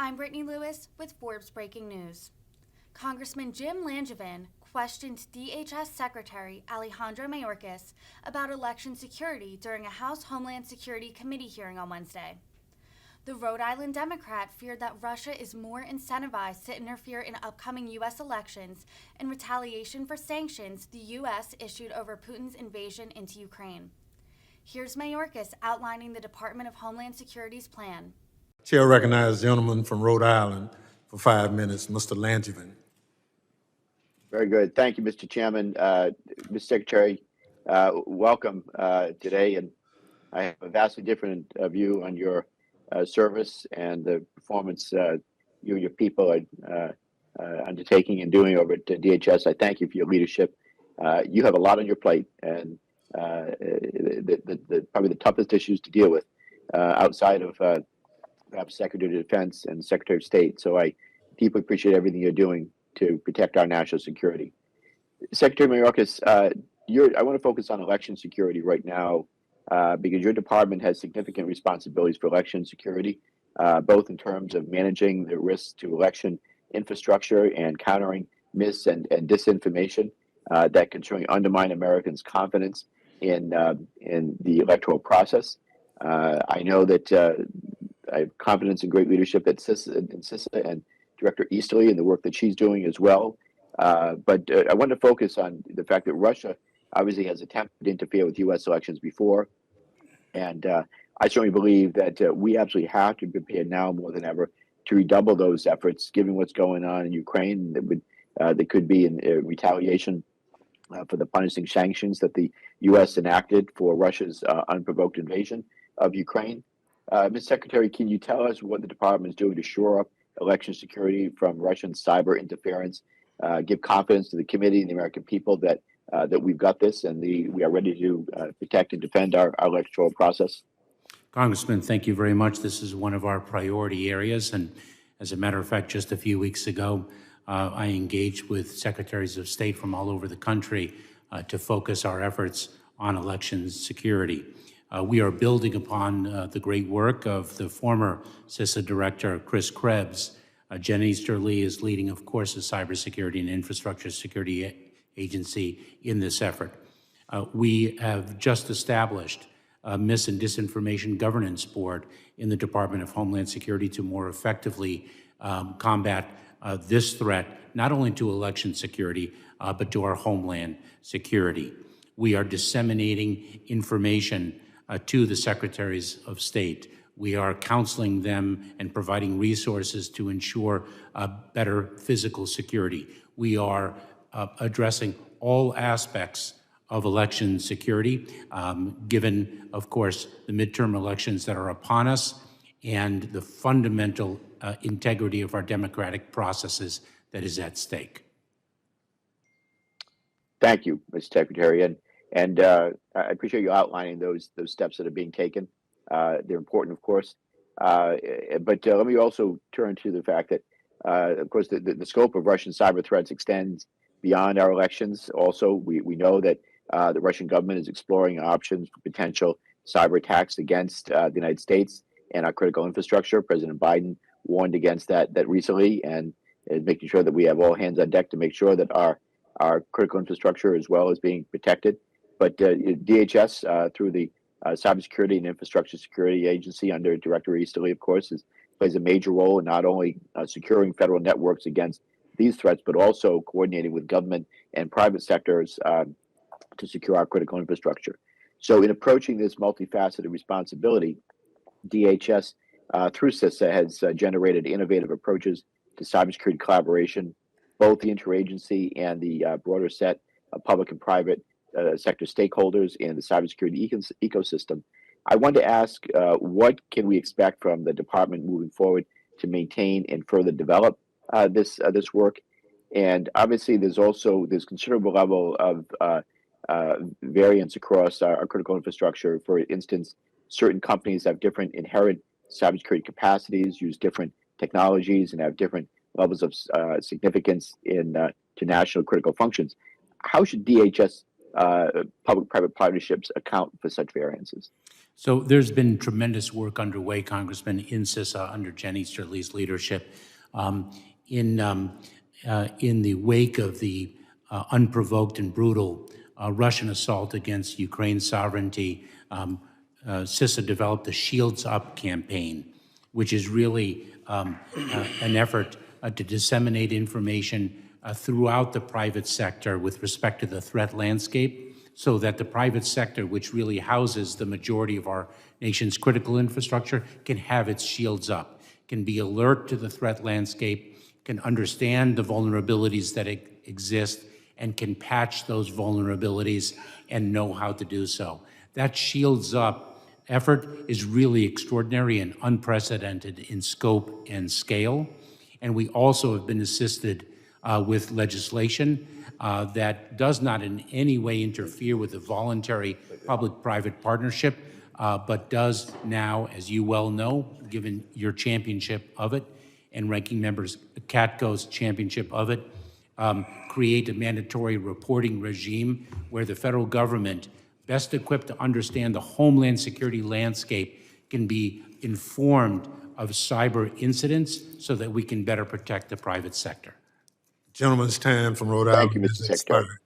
I'm Brittany Lewis with Forbes Breaking News. Congressman Jim Langevin questioned DHS Secretary Alejandro Mayorkas about election security during a House Homeland Security Committee hearing on Wednesday. The Rhode Island Democrat feared that Russia is more incentivized to interfere in upcoming U.S. elections in retaliation for sanctions the U.S. issued over Putin's invasion into Ukraine. Here's Mayorkas outlining the Department of Homeland Security's plan. Chair recognizes the gentleman from Rhode Island for 5 minutes, Mr. Langevin. Very good. Thank you, Mr. Chairman. Mr. Secretary, welcome today. And I have a vastly different view on your service and the performance you and your people are undertaking and doing over at DHS. I thank you for your leadership. You have a lot on your plate, and probably the toughest issues to deal with outside of perhaps Secretary of Defense and Secretary of State. So I deeply appreciate everything you're doing to protect our national security. Secretary Mayorkas, I want to focus on election security right now because your department has significant responsibilities for election security, both in terms of managing the risks to election infrastructure and countering mis and disinformation that can certainly undermine Americans' confidence in the electoral process. I know that I have confidence in great leadership at CISA and Director Easterly and the work that she's doing as well. But I want to focus on the fact that Russia obviously has attempted to interfere with U.S. elections before. And I certainly believe that we absolutely have to be prepared now more than ever to redouble those efforts, given what's going on in Ukraine. That could be in retaliation for the punishing sanctions that the U.S. enacted for Russia's unprovoked invasion of Ukraine. Ms. Secretary, can you tell us what the department is doing to shore up election security from Russian cyber interference, give confidence to the committee and the American people that we've got this and we are ready to protect and defend our electoral process? Congressman, thank you very much. This is one of our priority areas. And as a matter of fact, just a few weeks ago, I engaged with secretaries of state from all over the country to focus our efforts on election security. We are building upon the great work of the former CISA director, Chris Krebs. Jen Easterly is leading, of course, the Cybersecurity and Infrastructure Security Agency in this effort. We have just established a Mis and Disinformation Governance Board in the Department of Homeland Security to more effectively combat this threat, not only to election security, but to our homeland security. We are disseminating information to the secretaries of state. We are counseling them and providing resources to ensure better physical security. We are addressing all aspects of election security, given, of course, the midterm elections that are upon us and the fundamental integrity of our democratic processes that is at stake. Thank you, Mr. Secretary. And I appreciate you outlining those steps that are being taken. They're important, of course. But let me also turn to the fact that, of course, the scope of Russian cyber threats extends beyond our elections. Also, we know that the Russian government is exploring options for potential cyber attacks against the United States and our critical infrastructure. President Biden warned against that recently, and is making sure that we have all hands on deck to make sure that our critical infrastructure as well is being protected. But DHS, through the Cybersecurity and Infrastructure Security Agency under Director Easterly, of course, plays a major role in not only securing federal networks against these threats, but also coordinating with government and private sectors to secure our critical infrastructure. So in approaching this multifaceted responsibility, DHS, through CISA, has generated innovative approaches to cybersecurity collaboration, both the interagency and the broader set of public and private sector stakeholders in the cybersecurity ecosystem. I want to ask, what can we expect from the department moving forward to maintain and further develop this work? And obviously, there's considerable level of variance across our critical infrastructure. For instance, certain companies have different inherent cybersecurity capacities, use different technologies, and have different levels of significance to national critical functions. How should DHS public-private partnerships account for such variances? So there's been tremendous work underway, Congressman, in CISA under Jen Easterly's leadership. In the wake of the unprovoked and brutal Russian assault against Ukraine's sovereignty, CISA developed the Shields Up campaign, which is really an effort to disseminate information throughout the private sector with respect to the threat landscape, so that the private sector, which really houses the majority of our nation's critical infrastructure, can have its shields up, can be alert to the threat landscape, can understand the vulnerabilities that exist, and can patch those vulnerabilities and know how to do so. That shields up effort is really extraordinary and unprecedented in scope and scale. And we also have been assisted with legislation that does not in any way interfere with the voluntary public-private partnership, but does now, as you well know, given your championship of it, and Ranking Member Katko's championship of it, create a mandatory reporting regime where the federal government, best equipped to understand the homeland security landscape, can be informed of cyber incidents so that we can better protect the private sector. Gentleman's time from Rhode Thank Island you, Mr. is Secretary. expired.